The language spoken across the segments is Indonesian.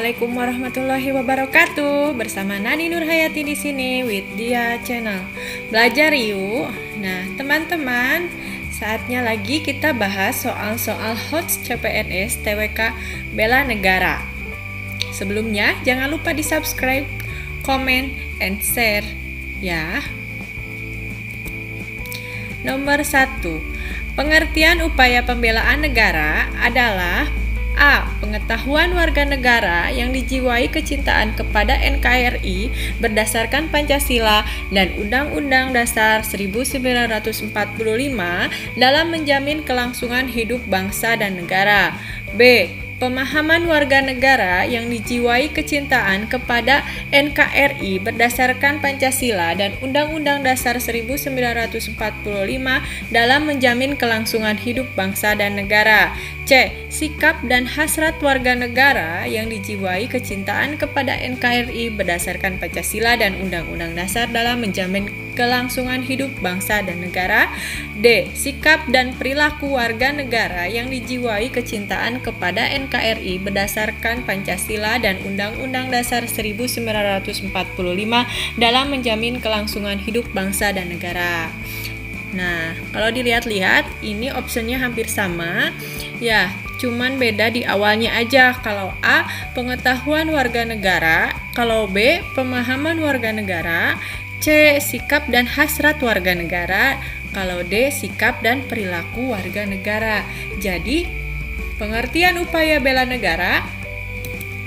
Assalamualaikum warahmatullahi wabarakatuh. Bersama Nani Nurhayati di sini with Dia Channel. Belajar yuk. Nah, teman-teman, saatnya lagi kita bahas soal-soal HOTS CPNS TWK Bela Negara. Sebelumnya, jangan lupa di-subscribe, comment, and share ya. Nomor 1. Pengertian upaya pembelaan negara adalah A. Pengetahuan warga negara yang dijiwai kecintaan kepada NKRI berdasarkan Pancasila dan Undang-Undang Dasar 1945 dalam menjamin kelangsungan hidup bangsa dan negara. B. Pemahaman warga negara yang dijiwai kecintaan kepada NKRI berdasarkan Pancasila dan Undang-Undang Dasar 1945 dalam menjamin kelangsungan hidup bangsa dan negara. C. Sikap dan hasrat warga negara yang dijiwai kecintaan kepada NKRI berdasarkan Pancasila dan Undang-Undang Dasar dalam menjamin kelangsungan hidup bangsa dan negara. D. Sikap dan perilaku warga negara yang dijiwai kecintaan kepada NKRI berdasarkan Pancasila dan Undang-Undang Dasar 1945 dalam menjamin kelangsungan hidup bangsa dan negara. Nah, kalau dilihat-lihat ini opsinya hampir sama. Ya, cuman beda di awalnya aja. Kalau A, pengetahuan warga negara, kalau B, pemahaman warga negara, C. Sikap dan hasrat warga negara, kalau D. Sikap dan perilaku warga negara. Jadi, pengertian upaya bela negara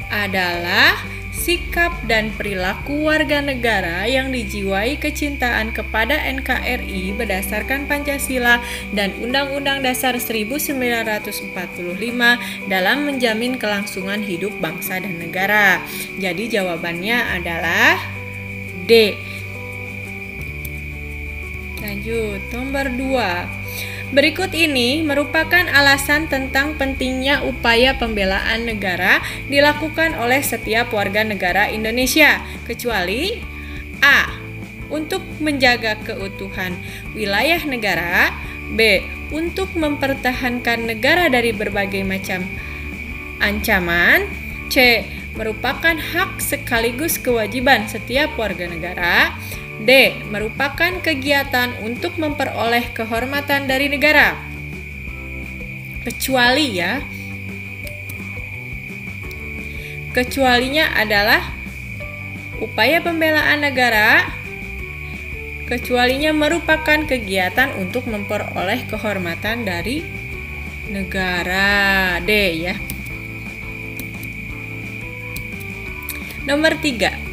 adalah sikap dan perilaku warga negara yang dijiwai kecintaan kepada NKRI berdasarkan Pancasila dan Undang-Undang Dasar 1945 dalam menjamin kelangsungan hidup bangsa dan negara. Jadi jawabannya adalah D. Lanjut, nomor 2. Berikut ini merupakan alasan tentang pentingnya upaya pembelaan negara dilakukan oleh setiap warga negara Indonesia, kecuali A. Untuk menjaga keutuhan wilayah negara, B. Untuk mempertahankan negara dari berbagai macam ancaman, C. Merupakan hak sekaligus kewajiban setiap warga negara, D. Merupakan kegiatan untuk memperoleh kehormatan dari negara. Kecuali ya. Kecualinya adalah upaya pembelaan negara. Kecualinya merupakan kegiatan untuk memperoleh kehormatan dari negara. D ya. Nomor 3.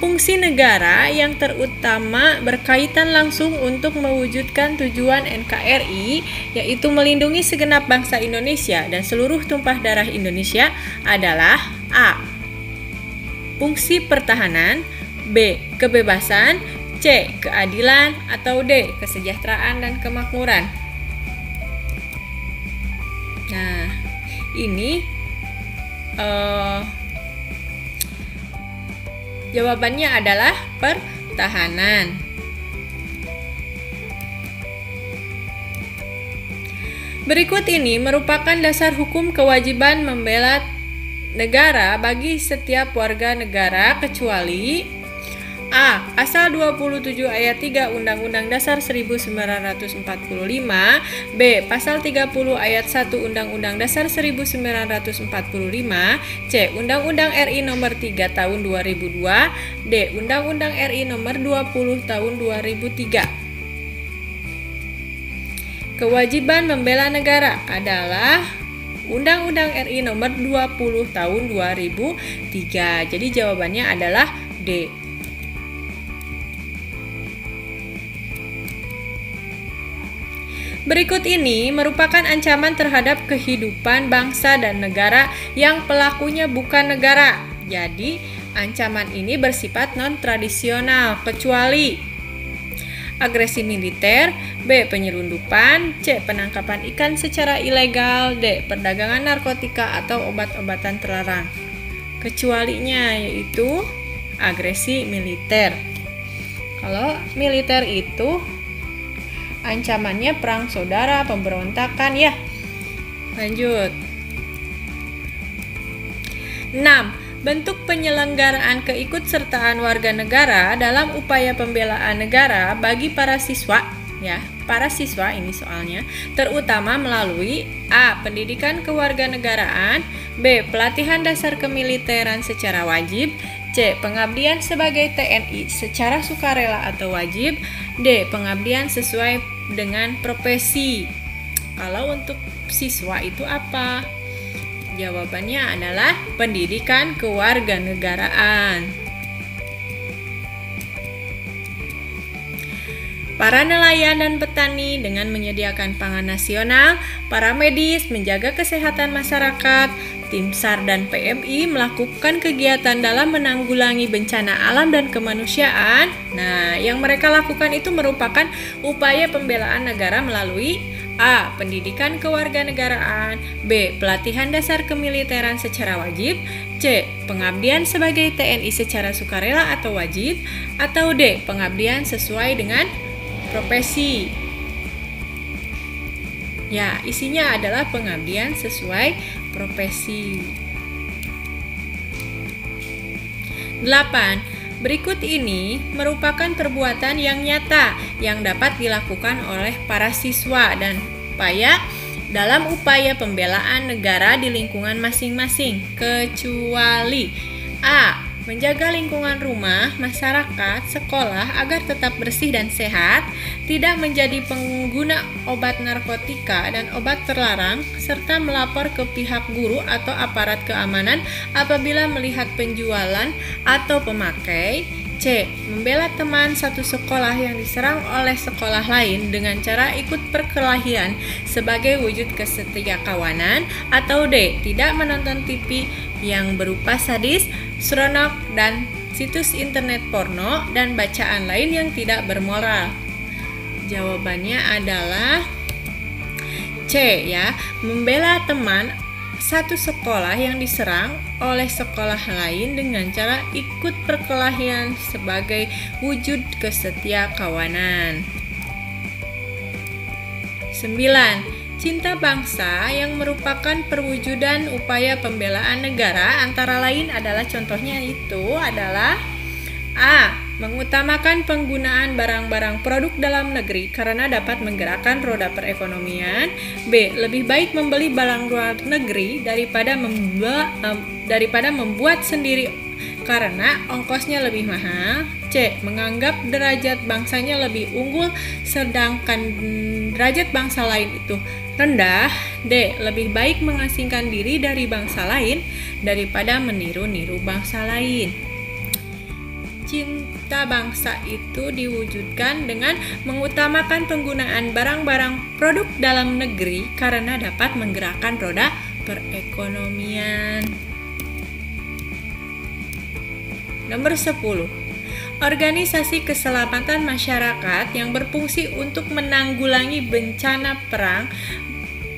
Fungsi negara yang terutama berkaitan langsung untuk mewujudkan tujuan NKRI, yaitu melindungi segenap bangsa Indonesia dan seluruh tumpah darah Indonesia adalah A. Fungsi pertahanan, B. Kebebasan, C. Keadilan, atau D. Kesejahteraan dan kemakmuran. Nah, ini jawabannya adalah pertahanan. Berikut ini merupakan dasar hukum kewajiban membela negara bagi setiap warga negara kecuali A. Pasal 27 ayat 3 Undang-Undang Dasar 1945, B. Pasal 30 ayat 1 Undang-Undang Dasar 1945, C. Undang-Undang RI nomor 3 tahun 2002, D. Undang-Undang RI nomor 20 tahun 2003. Kewajiban membela negara adalah Undang-Undang RI nomor 20 tahun 2003. Jadi jawabannya adalah D. Berikut ini merupakan ancaman terhadap kehidupan bangsa dan negara yang pelakunya bukan negara. Jadi, ancaman ini bersifat non-tradisional, kecuali agresi militer, B. Penyelundupan, C. Penangkapan ikan secara ilegal, D. Perdagangan narkotika atau obat-obatan terlarang. Kecualinya yaitu agresi militer. Kalau militer itu ancamannya perang saudara, pemberontakan ya. Lanjut. 6. Bentuk penyelenggaraan keikutsertaan warga negara dalam upaya pembelaan negara bagi para siswa, ya, para siswa ini soalnya, terutama melalui A. Pendidikan kewarganegaraan, B. Pelatihan dasar kemiliteran secara wajib, C. Pengabdian sebagai TNI secara sukarela atau wajib, D. Pengabdian sesuai dengan profesi. Kalau untuk siswa itu apa? Jawabannya adalah pendidikan kewarganegaraan. Para nelayan dan petani dengan menyediakan pangan nasional, para medis menjaga kesehatan masyarakat, tim SAR dan PMI melakukan kegiatan dalam menanggulangi bencana alam dan kemanusiaan. Nah, yang mereka lakukan itu merupakan upaya pembelaan negara melalui A. Pendidikan kewarganegaraan, B. Pelatihan dasar kemiliteran secara wajib, C. Pengabdian sebagai TNI secara sukarela atau wajib, atau D. Pengabdian sesuai dengan profesi. Ya, isinya adalah pengabdian sesuai profesi. 8. Berikut ini merupakan perbuatan yang nyata yang dapat dilakukan oleh para siswa dan dalam upaya pembelaan negara di lingkungan masing-masing, kecuali A. Menjaga lingkungan rumah, masyarakat, sekolah agar tetap bersih dan sehat, tidak menjadi pengguna obat narkotika dan obat terlarang, serta melapor ke pihak guru atau aparat keamanan apabila melihat penjualan atau pemakai. C. Membela teman satu sekolah yang diserang oleh sekolah lain dengan cara ikut perkelahian sebagai wujud kesetiakawanan, atau D. Tidak menonton TV yang berupa sadis, seronok, dan situs internet porno dan bacaan lain yang tidak bermoral. Jawabannya adalah C, ya. Membela teman satu sekolah yang diserang oleh sekolah lain dengan cara ikut perkelahian sebagai wujud kesetiakawanan. 9. Cinta bangsa yang merupakan perwujudan upaya pembelaan negara antara lain adalah contohnya itu adalah A. Mengutamakan penggunaan barang-barang produk dalam negeri karena dapat menggerakkan roda perekonomian. B. Lebih baik membeli barang luar negeri daripada membuat sendiri karena ongkosnya lebih mahal. C. Menganggap derajat bangsanya lebih unggul sedangkan derajat bangsa lain itu rendah. D. Lebih baik mengasingkan diri dari bangsa lain daripada meniru-niru bangsa lain. Cinta bangsa itu diwujudkan dengan mengutamakan penggunaan barang-barang produk dalam negeri karena dapat menggerakkan roda perekonomian. Nomor 10. Organisasi keselamatan masyarakat yang berfungsi untuk menanggulangi bencana perang,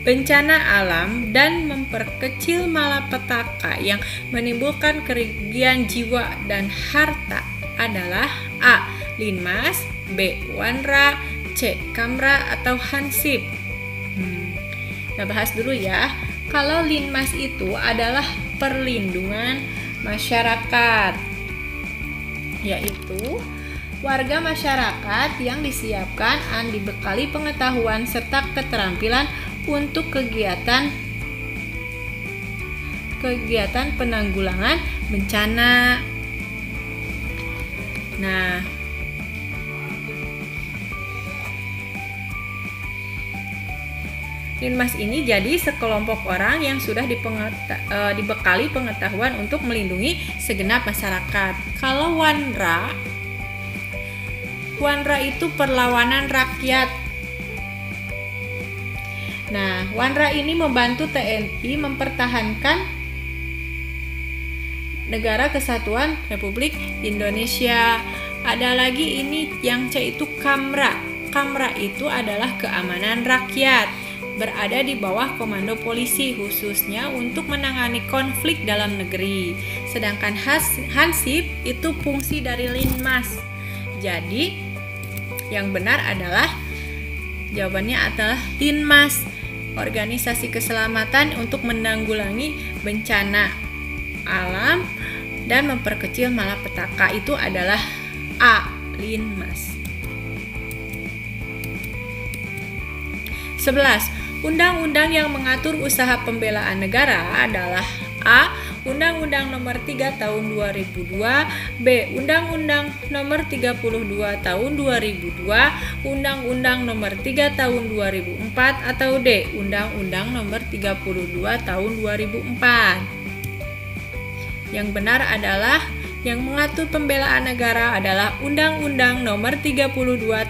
bencana alam, dan memperkecil malapetaka yang menimbulkan kerugian jiwa dan harta adalah A. Linmas, B. Wanra, C. Kamra atau Hansip. Kita bahas dulu ya. Kalau Linmas itu adalah perlindungan masyarakat, yaitu warga masyarakat yang disiapkan dan dibekali pengetahuan serta keterampilan untuk kegiatan penanggulangan bencana. Nah, Linmas ini jadi sekelompok orang yang sudah dibekali pengetahuan untuk melindungi segenap masyarakat. Kalau Wanra itu perlawanan rakyat. Nah, Wanra ini membantu TNI mempertahankan Negara Kesatuan Republik Indonesia. Ada lagi ini yang C itu Kamra. Kamra itu adalah keamanan rakyat, berada di bawah komando polisi khususnya untuk menangani konflik dalam negeri. Sedangkan Hansip itu fungsi dari Linmas. Jadi yang benar adalah jawabannya adalah Linmas, organisasi keselamatan untuk menanggulangi bencana alam, dan memperkecil malapetaka itu adalah A. Linmas. 11. Undang-undang yang mengatur usaha pembelaan negara adalah A. Undang-Undang Nomor 3 Tahun 2002, B. Undang-Undang Nomor 32 Tahun 2002, Undang-Undang Nomor 3 Tahun 2004, atau D. Undang-Undang Nomor 32 Tahun 2004. Yang benar adalah yang mengatur pembelaan negara adalah Undang-Undang Nomor 32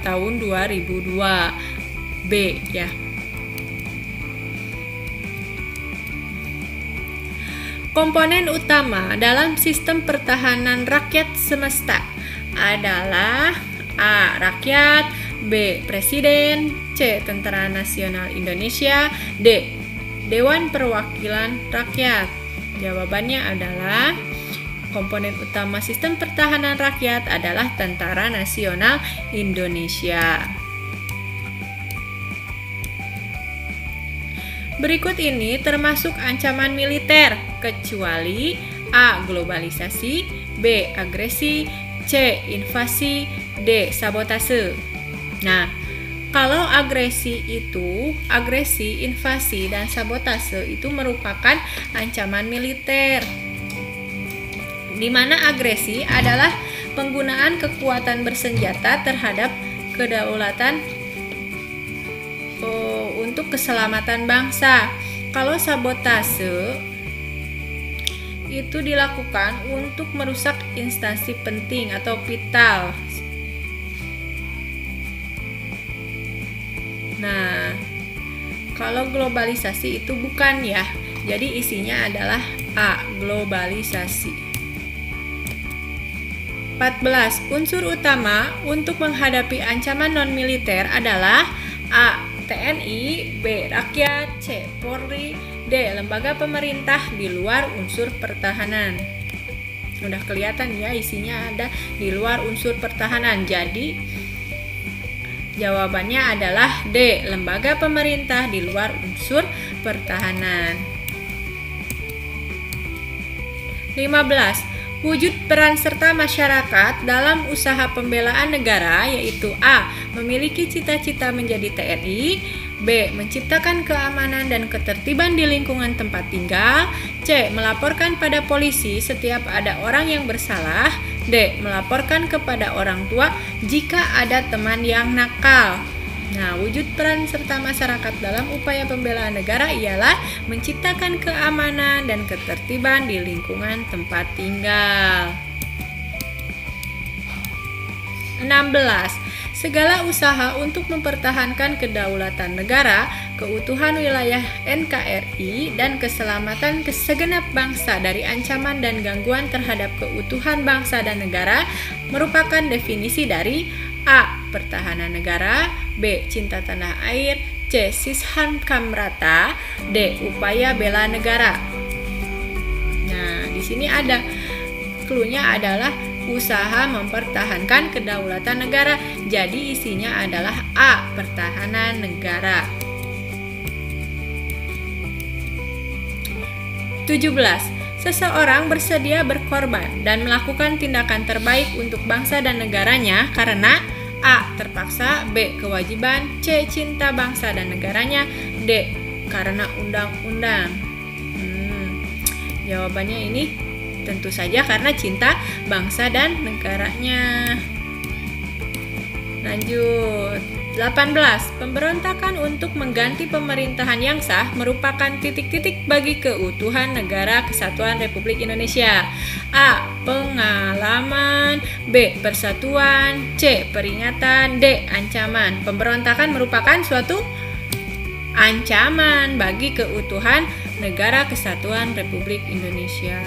Tahun 2002. B ya. Komponen utama dalam sistem pertahanan rakyat semesta adalah A. Rakyat, B. Presiden, C. Tentara Nasional Indonesia, D. Dewan Perwakilan Rakyat. Jawabannya adalah komponen utama sistem pertahanan rakyat adalah Tentara Nasional Indonesia. Berikut ini termasuk ancaman militer, kecuali A. Globalisasi, B. Agresi, C. Invasi, D. Sabotase. Nah, kalau agresi, invasi, dan sabotase itu merupakan ancaman militer. Di mana agresi adalah penggunaan kekuatan bersenjata terhadap kedaulatan untuk keselamatan bangsa. Kalau sabotase itu dilakukan untuk merusak instansi penting atau vital. Nah, kalau globalisasi itu bukan ya. Jadi isinya adalah A. Globalisasi. 14. Unsur utama untuk menghadapi ancaman non-militer adalah A. TNI, B. Rakyat, C. Polri, D. Lembaga pemerintah di luar unsur pertahanan. Udah kelihatan ya, isinya ada di luar unsur pertahanan. Jadi jawabannya adalah D. Lembaga pemerintah di luar unsur pertahanan. 15. Wujud peran serta masyarakat dalam usaha pembelaan negara yaitu A. Memiliki cita-cita menjadi TNI, B. Menciptakan keamanan dan ketertiban di lingkungan tempat tinggal, C. Melaporkan pada polisi setiap ada orang yang bersalah, D. Melaporkan kepada orang tua jika ada teman yang nakal. Nah, wujud peran serta masyarakat dalam upaya pembelaan negara ialah menciptakan keamanan dan ketertiban di lingkungan tempat tinggal. 16. Segala usaha untuk mempertahankan kedaulatan negara, keutuhan wilayah NKRI, dan keselamatan segenap bangsa dari ancaman dan gangguan terhadap keutuhan bangsa dan negara merupakan definisi dari A. Pertahanan negara, B. Cinta tanah air, C. Sishan Kamrata, D. Upaya bela negara. Nah, di sini ada clue-nya adalah usaha mempertahankan kedaulatan negara. Jadi isinya adalah A. Pertahanan negara. 17. Seseorang bersedia berkorban dan melakukan tindakan terbaik untuk bangsa dan negaranya karena A. Terpaksa, B. Kewajiban, C. Cinta bangsa dan negaranya, D. Karena undang-undang. Jawabannya ini tentu saja karena cinta bangsa dan negaranya. Lanjut. 18. Pemberontakan untuk mengganti pemerintahan yang sah merupakan titik-titik bagi keutuhan negara kesatuan Republik Indonesia. A. Pengalaman, B. Persatuan, C. Peringatan, D. Ancaman. Pemberontakan merupakan suatu ancaman bagi keutuhan negara kesatuan Republik Indonesia.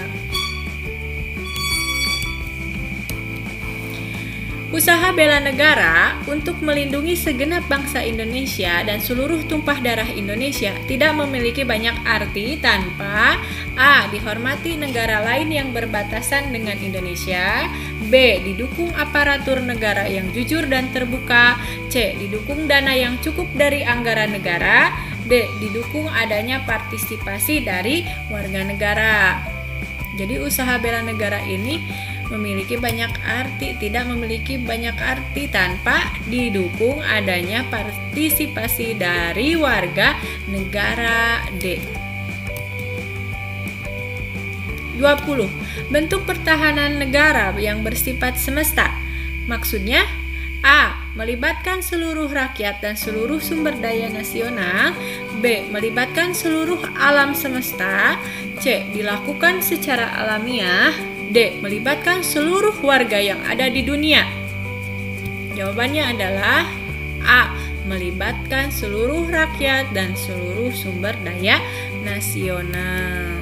Usaha bela negara untuk melindungi segenap bangsa Indonesia dan seluruh tumpah darah Indonesia tidak memiliki banyak arti tanpa A. Dihormati negara lain yang berbatasan dengan Indonesia, B. Didukung aparatur negara yang jujur dan terbuka, C. Didukung dana yang cukup dari anggaran negara, D. Didukung adanya partisipasi dari warga negara. Jadi usaha bela negara ini memiliki banyak arti, tidak memiliki banyak arti tanpa didukung adanya partisipasi dari warga negara. D. 20. Bentuk pertahanan negara yang bersifat semesta. Maksudnya A. Melibatkan seluruh rakyat dan seluruh sumber daya nasional. B. Melibatkan seluruh alam semesta. C. Dilakukan secara alamiah. D. Melibatkan seluruh warga yang ada di dunia. Jawabannya adalah A. Melibatkan seluruh rakyat dan seluruh sumber daya nasional.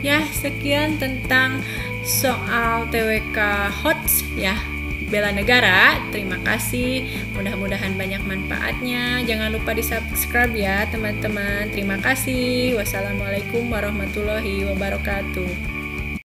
Ya, sekian tentang soal TWK HOTS ya, bela negara. Terima kasih, mudah-mudahan banyak manfaatnya. Jangan lupa di subscribe ya teman-teman. Terima kasih. Wassalamualaikum warahmatullahi wabarakatuh.